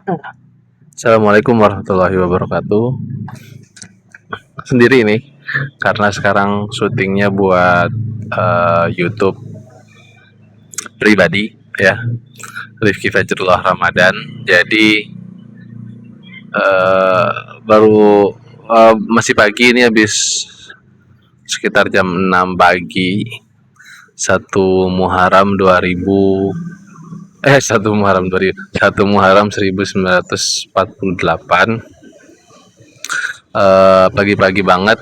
Assalamualaikum warahmatullahi wabarakatuh. Sendiri nih, karena sekarang syutingnya buat YouTube pribadi ya, Rifki Fajrullah Ramadan. Jadi eh, baru masih pagi ini, habis sekitar jam 6 pagi. 1 Muharram 1948. Pagi-pagi banget.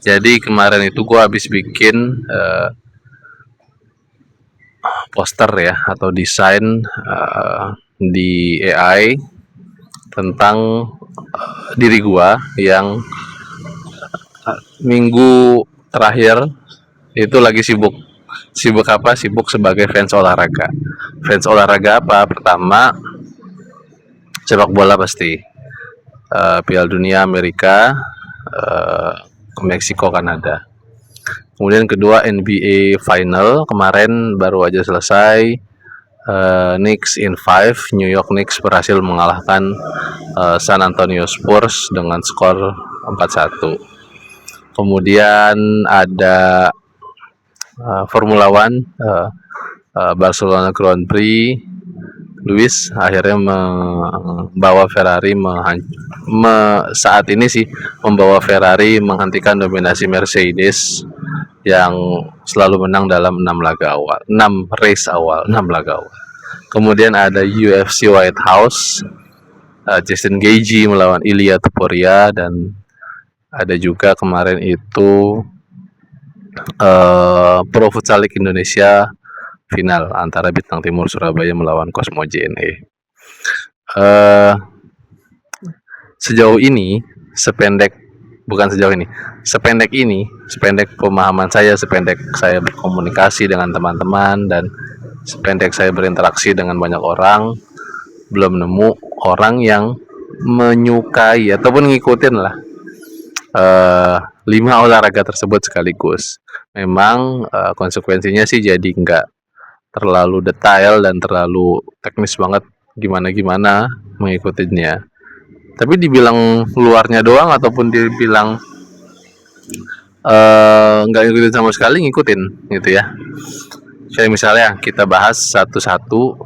Jadi kemarin itu gue habis bikin poster ya, atau desain di AI tentang diri gua yang minggu terakhir itu lagi sibuk. Sibuk apa? Sibuk sebagai fans olahraga. Fans olahraga apa? Pertama, sepak bola pasti. Piala Dunia Amerika, Meksiko, Kanada. Kemudian kedua, NBA Final kemarin baru aja selesai. Knicks in 5, New York Knicks berhasil mengalahkan San Antonio Spurs dengan skor 4-1. Kemudian ada Formula One, Barcelona Grand Prix. Lewis akhirnya membawa Ferrari saat ini sih membawa Ferrari menghentikan dominasi Mercedes yang selalu menang dalam 6 race awal, 6 laga awal. Kemudian ada UFC White House, Justin Gaethje melawan Ilia Topuria, dan ada juga kemarin itu Pro Futsal League Indonesia final antara Bintang Timur Surabaya melawan Cosmo JNE. Sejauh ini, sependek pemahaman saya, sependek saya berkomunikasi dengan teman-teman, dan sependek saya berinteraksi dengan banyak orang, belum nemu orang yang menyukai ataupun ngikutin lah 5 olahraga tersebut sekaligus. Memang konsekuensinya sih jadi nggak terlalu detail dan terlalu teknis banget gimana mengikutinya. Tapi dibilang luarnya doang ataupun dibilang nggak ngikutin sama sekali, ngikutin gitu ya. Kayak misalnya kita bahas satu-satu,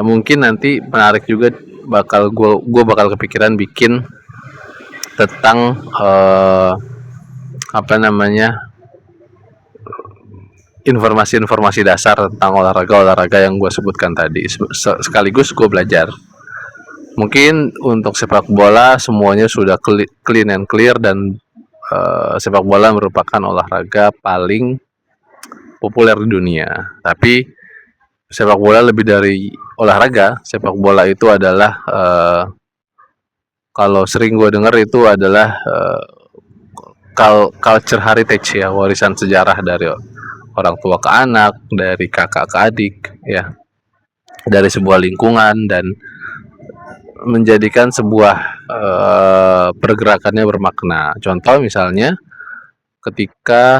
mungkin nanti menarik juga, gue bakal kepikiran bikin tentang informasi-informasi dasar tentang olahraga yang gue sebutkan tadi. Sekaligus gue belajar. Mungkin untuk sepak bola semuanya sudah clean and clear, dan sepak bola merupakan olahraga paling populer di dunia. Tapi sepak bola lebih dari olahraga. Sepak bola itu adalah kalau sering gue dengar itu adalah culture heritage ya, warisan sejarah dari orang tua ke anak, dari kakak ke adik ya, dari sebuah lingkungan, dan menjadikan sebuah pergerakannya bermakna. Contoh misalnya ketika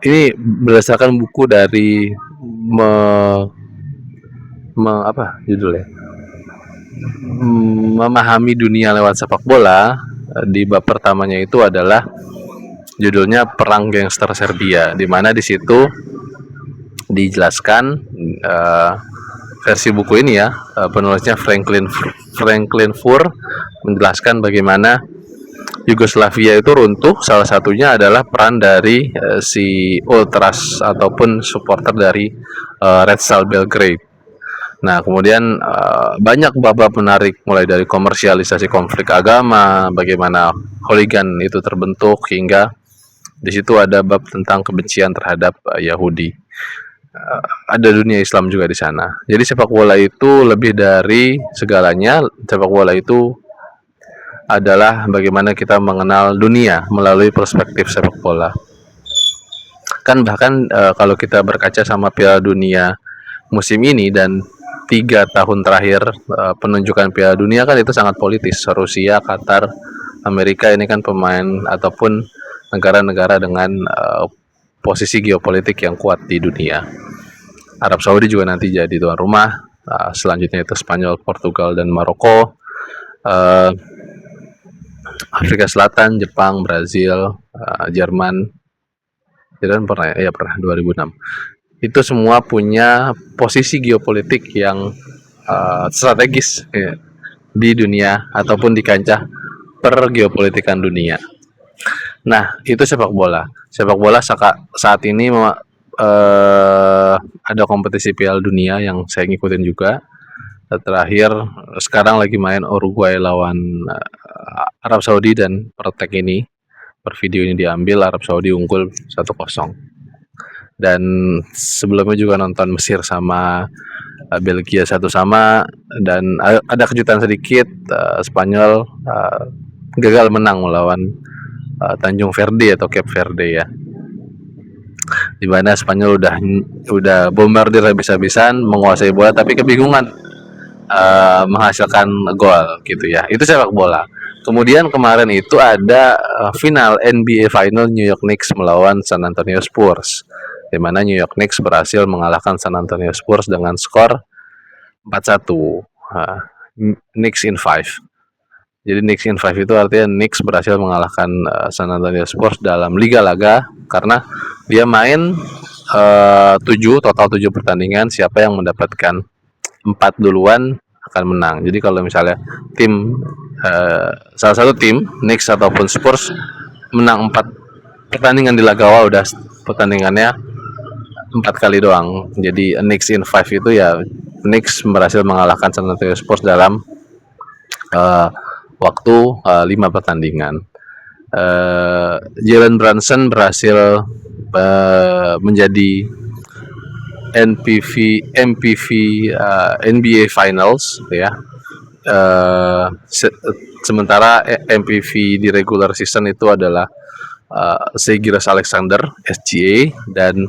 ini berdasarkan buku dari apa judulnya, memahami dunia lewat sepak bola. Di bab pertamanya itu adalah judulnya Perang Gangster Serbia, di mana di situ dijelaskan versi buku ini ya, penulisnya Franklin Fur menjelaskan bagaimana Yugoslavia itu runtuh. Salah satunya adalah peran dari si ultras ataupun supporter dari Red Star Belgrade. Nah, kemudian banyak bab menarik, mulai dari komersialisasi konflik agama, bagaimana hooligan itu terbentuk, hingga di situ ada bab tentang kebencian terhadap Yahudi. Ada dunia Islam juga di sana. Jadi sepak bola itu lebih dari segalanya. Sepak bola itu adalah bagaimana kita mengenal dunia melalui perspektif sepak bola. Kan bahkan kalau kita berkaca sama Piala Dunia musim ini dan 3 tahun terakhir penunjukan Piala Dunia, kan itu sangat politis. Rusia, Qatar, Amerika ini kan pemain ataupun negara-negara dengan posisi geopolitik yang kuat di dunia. Arab Saudi juga nanti jadi tuan rumah. selanjutnya itu Spanyol, Portugal, dan Maroko. Uh, Afrika Selatan, Jepang, Brazil, Jerman. Jerman pernah ya, pernah 2006. Itu semua punya posisi geopolitik yang strategis ya, di dunia ataupun di kancah pergeopolitikan dunia. Nah, itu sepak bola. Sepak bola saat ini ada kompetisi Piala Dunia yang saya ngikutin juga. Terakhir sekarang lagi main Uruguay lawan Arab Saudi, dan per video ini diambil Arab Saudi unggul 1-0. Dan sebelumnya juga nonton Mesir sama Belgia 1-1, dan ada kejutan sedikit, Spanyol gagal menang melawan Tanjung Verde atau Cape Verde ya, dimana Spanyol udah bombardir habis-habisan, menguasai bola tapi kebingungan menghasilkan gol gitu ya. Itu sepak bola. Kemudian kemarin itu ada final NBA Final New York Knicks melawan San Antonio Spurs, di mana New York Knicks berhasil mengalahkan San Antonio Spurs dengan skor 4-1. Knicks in 5. Jadi Knicks in 5 itu artinya Knicks berhasil mengalahkan San Antonio Spurs dalam Liga Laga, karena dia main total 7 pertandingan. Siapa yang mendapatkan 4 duluan akan menang. Jadi kalau misalnya salah satu tim Knicks ataupun Spurs menang 4 pertandingan di laga awal, udah pertandingannya 4 kali doang. Jadi Knicks in 5 itu ya Knicks berhasil mengalahkan San Antonio Spurs dalam waktu 5 pertandingan. Jalen Brunson berhasil menjadi MPV NBA Finals ya. Sementara MPV di regular season itu adalah Shai Gilgeous-Alexander SGA, dan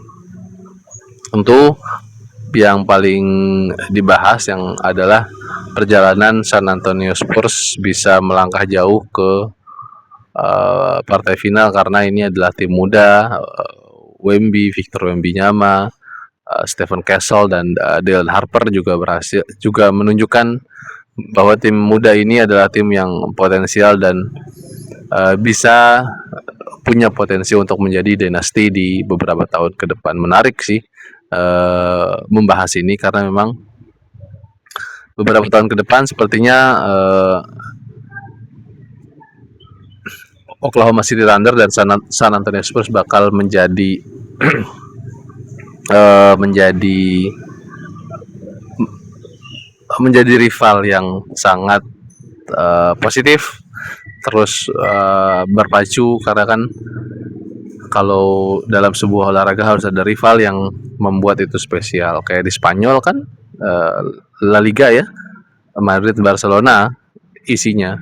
tentu yang paling dibahas yang adalah perjalanan San Antonio Spurs bisa melangkah jauh ke partai final, karena ini adalah tim muda, Victor Wembanyama, Stephen Castle, dan Dylan Harper juga menunjukkan bahwa tim muda ini adalah tim yang potensial dan bisa punya potensi untuk menjadi dinasti di beberapa tahun ke depan. Menarik sih membahas ini, karena memang beberapa tahun ke depan sepertinya Oklahoma City Thunder dan San Antonio Spurs bakal menjadi menjadi rival yang sangat positif, terus berpacu, karena kan kalau dalam sebuah olahraga harus ada rival yang membuat itu spesial. Kayak di Spanyol kan La Liga ya, Madrid Barcelona isinya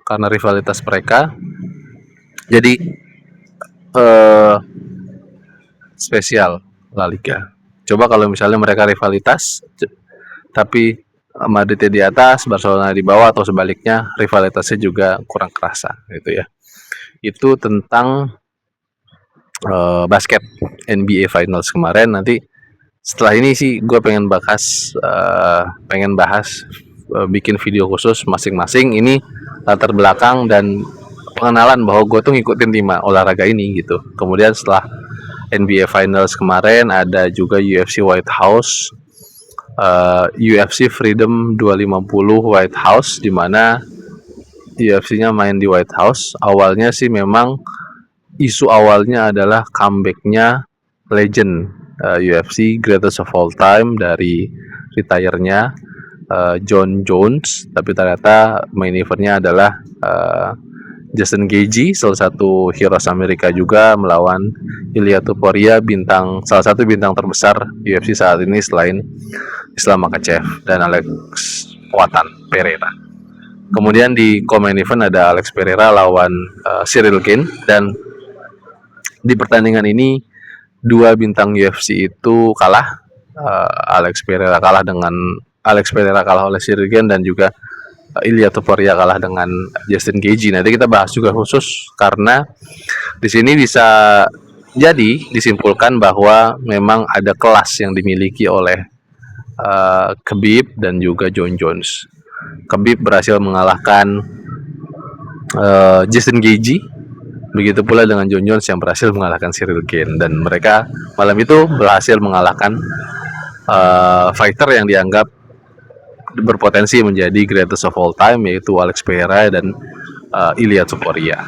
karena rivalitas mereka. Jadi spesial La Liga. Coba kalau misalnya mereka rivalitas tapi Madridnya di atas, Barcelona di bawah, atau sebaliknya, rivalitasnya juga kurang kerasa gitu ya. Itu tentang basket NBA Finals kemarin. Nanti setelah ini sih gue pengen bahas bikin video khusus masing-masing ini, latar belakang dan pengenalan bahwa gue tuh ngikutin 5 olahraga ini gitu. Kemudian setelah NBA Finals kemarin ada juga UFC White House, UFC Freedom 250 White House, di mana UFC-nya main di White House. Awalnya sih memang isu awalnya adalah comeback-nya legend UFC greatest of all time dari retire-nya John Jones, tapi ternyata main event-nya adalah Justin Gaethje, salah satu heroes Amerika juga, melawan Ilia Topuria, salah satu bintang terbesar UFC saat ini selain Islam Makhachev dan Alex Pereira. Kemudian di co-main event ada Alex Pereira lawan Cyril Gane, dan di pertandingan ini 2 bintang UFC itu kalah. Alex Pereira kalah oleh Cyril Gane, dan juga Ilia Topuria kalah dengan Justin Gaethje. Nanti kita bahas juga khusus, karena di sini bisa jadi disimpulkan bahwa memang ada kelas yang dimiliki oleh Khabib dan juga Jon Jones. Khabib berhasil mengalahkan Justin Gaethje, begitu pula dengan Jon Jones yang berhasil mengalahkan Cyril Gane, dan mereka malam itu berhasil mengalahkan fighter yang dianggap berpotensi menjadi greatest of all time, yaitu Alex Pereira dan Ilia Topuria.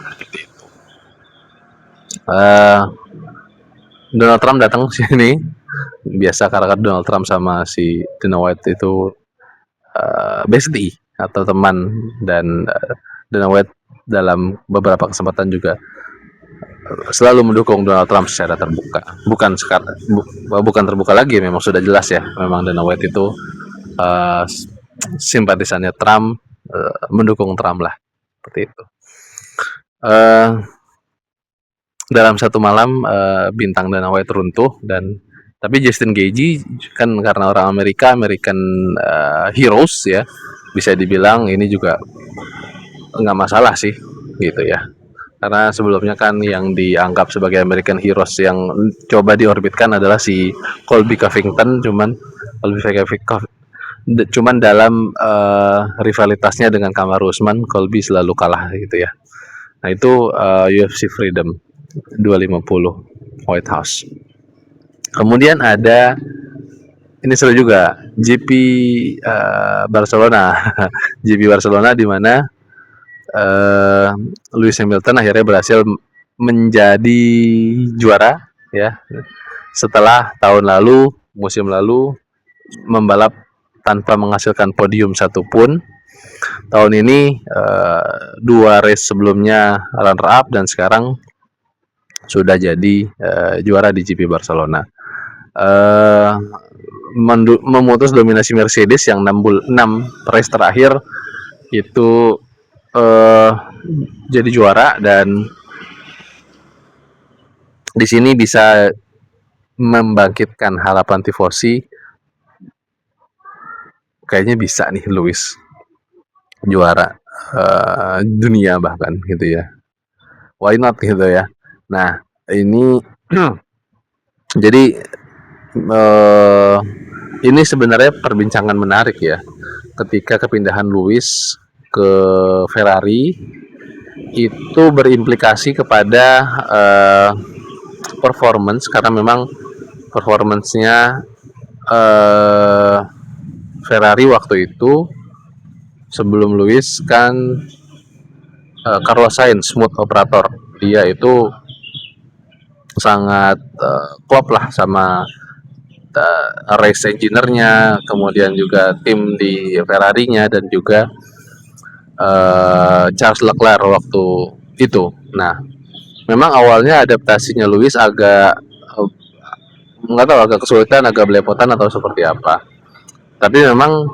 Donald Trump datang sini, biasa karena Donald Trump sama si Dana White itu bestie atau teman, dan Dana White dalam beberapa kesempatan juga selalu mendukung Donald Trump secara terbuka. Bukan terbuka lagi, memang sudah jelas ya, memang Dana White itu simpatisannya Trump, mendukung Trump lah, seperti itu. Dalam satu malam bintang Dana White runtuh, dan tapi Justin Gaethje kan karena orang American heroes ya, bisa dibilang ini juga nggak masalah sih gitu ya, karena sebelumnya kan yang dianggap sebagai American heroes yang coba diorbitkan adalah si Colby Covington, cuman dalam rivalitasnya dengan Kamaru Usman, Colby selalu kalah gitu ya. Nah itu UFC Freedom 250 White House. Kemudian ada, ini seru juga, GP Barcelona GP Barcelona, di mana Lewis Hamilton akhirnya berhasil menjadi juara ya, setelah musim lalu membalap tanpa menghasilkan podium satupun. Tahun ini 2 race sebelumnya runner up, dan sekarang sudah jadi juara di GP Barcelona. Memutus dominasi Mercedes yang 6 race terakhir itu jadi juara, dan di sini bisa membangkitkan harapan tifosi, kayaknya bisa nih Lewis juara dunia bahkan gitu ya, why not gitu ya. Nah ini jadi ini sebenarnya perbincangan menarik ya, ketika kepindahan Lewis ke Ferrari itu berimplikasi kepada performance, karena memang performance-nya Ferrari waktu itu sebelum Lewis kan Carlos Sainz smooth operator, dia itu sangat klop lah sama race engineer-nya, kemudian juga tim di Ferrari-nya, dan juga Charles Leclerc waktu itu. Nah, memang awalnya adaptasinya Lewis agak nggak tahu, agak kesulitan, agak belepotan atau seperti apa. Tapi memang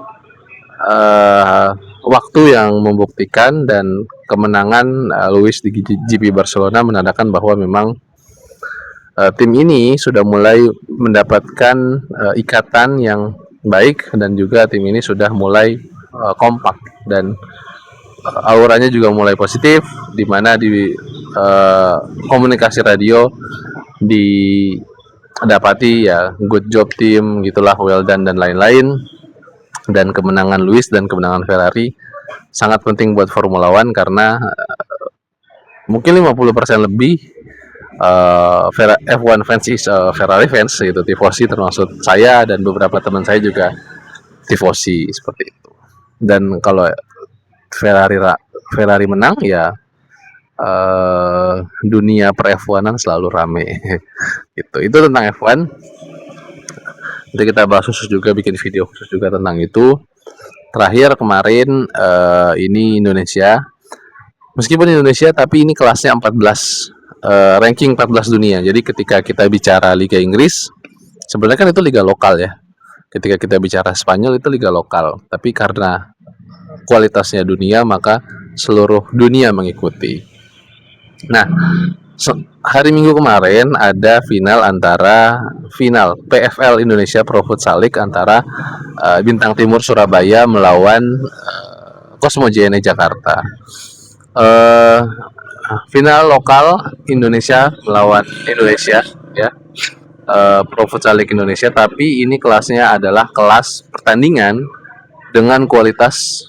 waktu yang membuktikan, dan kemenangan Lewis di GP Barcelona menandakan bahwa memang tim ini sudah mulai mendapatkan ikatan yang baik, dan juga tim ini sudah mulai kompak, dan auranya juga mulai positif, di mana di komunikasi radio didapati ya good job tim gitulah, well done dan lain-lain. Dan kemenangan Lewis dan kemenangan Ferrari sangat penting buat Formula One, karena mungkin 50% lebih F1 fans is Ferrari fans gitu, tifosi, termasuk saya dan beberapa teman saya juga tifosi seperti itu. Dan kalau Ferrari menang ya dunia per F1-an selalu rame gitu. Itu tentang F1. Nanti kita bahas khusus juga, bikin video khusus juga tentang itu. Terakhir kemarin ini Indonesia, meskipun Indonesia tapi ini kelasnya 14, ranking 14 dunia. Jadi ketika kita bicara Liga Inggris, sebenarnya kan itu liga lokal ya. Ketika kita bicara Spanyol itu liga lokal, tapi karena kualitasnya dunia maka seluruh dunia mengikuti. Nah, hari Minggu kemarin ada final PFL Indonesia Pro Futsal League antara Bintang Timur Surabaya melawan Cosmo JNE Jakarta. Final lokal Indonesia melawan Indonesia ya. Pro Futsal League Indonesia, tapi ini kelasnya adalah kelas pertandingan dengan kualitas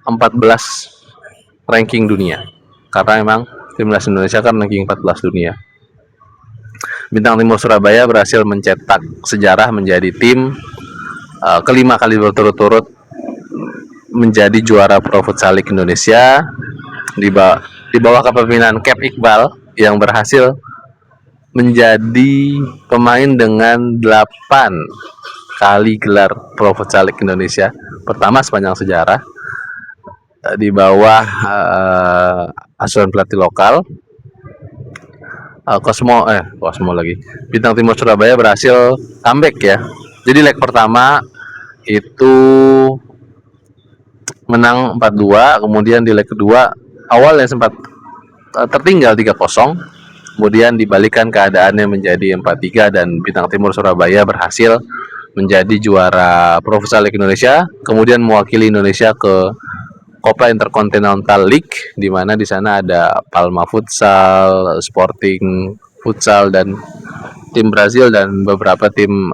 14 ranking dunia. Karena memang timnas Indonesia kan ranking 14 dunia. Bintang Timur Surabaya berhasil mencetak sejarah menjadi tim kelima kali berturut-turut menjadi juara Pro Futsal League Indonesia di bawah kepemimpinan Cap Iqbal yang berhasil menjadi pemain dengan 8 kali gelar Pro Futsal League Indonesia pertama sepanjang sejarah, di bawah asuhan pelatih lokal Cosmo lagi. Bintang Timur Surabaya berhasil comeback ya. Jadi leg pertama itu menang 4-2, kemudian di leg kedua awalnya sempat tertinggal 3-0, kemudian dibalikan keadaannya menjadi 4-3 dan Bintang Timur Surabaya berhasil menjadi juara Pro Futsal League Indonesia, kemudian mewakili Indonesia ke Copa Intercontinental League, di mana di sana ada Palma Futsal, Sporting Futsal, dan tim Brazil dan beberapa tim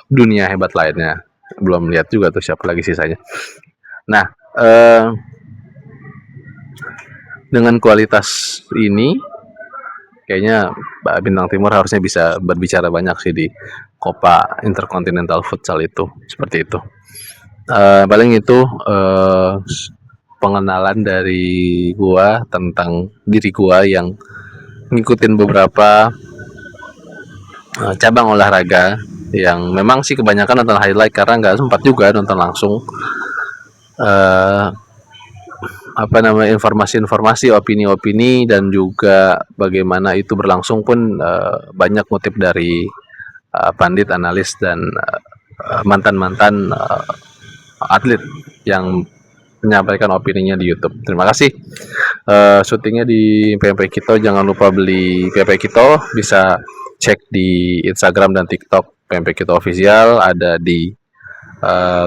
dunia hebat lainnya. Belum lihat juga tuh siapa lagi sisanya. Nah, dengan kualitas ini, kayaknya Bintang Timur harusnya bisa berbicara banyak sih di Copa Intercontinental Futsal itu, seperti itu. Paling itu pengenalan dari gua tentang diri gua yang ngikutin beberapa cabang olahraga yang memang sih kebanyakan nonton highlight karena nggak sempat juga nonton langsung. Informasi-informasi, opini-opini, dan juga bagaimana itu berlangsung pun banyak ngutip dari pandit, analis, dan mantan-mantan atlet yang menyampaikan opininya di YouTube. Terima kasih. Syutingnya di PMP Kito. Jangan lupa beli PMP Kito. Bisa cek di Instagram dan TikTok PMP Kito Official. Ada di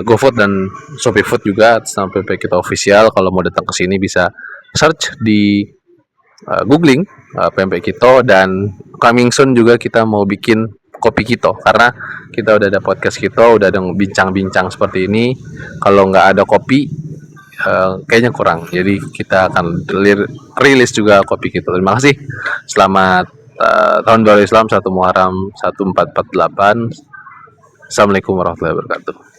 GoFood dan Shopee Food juga sampai PMP Kito Official. Kalau mau datang ke sini bisa search di googling PMP Kito, dan coming soon juga kita mau bikin kopi Kito karena kita udah ada podcast Kito, udah ada bincang-bincang seperti ini. Kalau nggak ada kopi kayaknya kurang, jadi kita akan rilis juga kopi Kito. Terima kasih. Selamat tahun baru Islam 1 Muharram 1448. Assalamualaikum warahmatullahi wabarakatuh.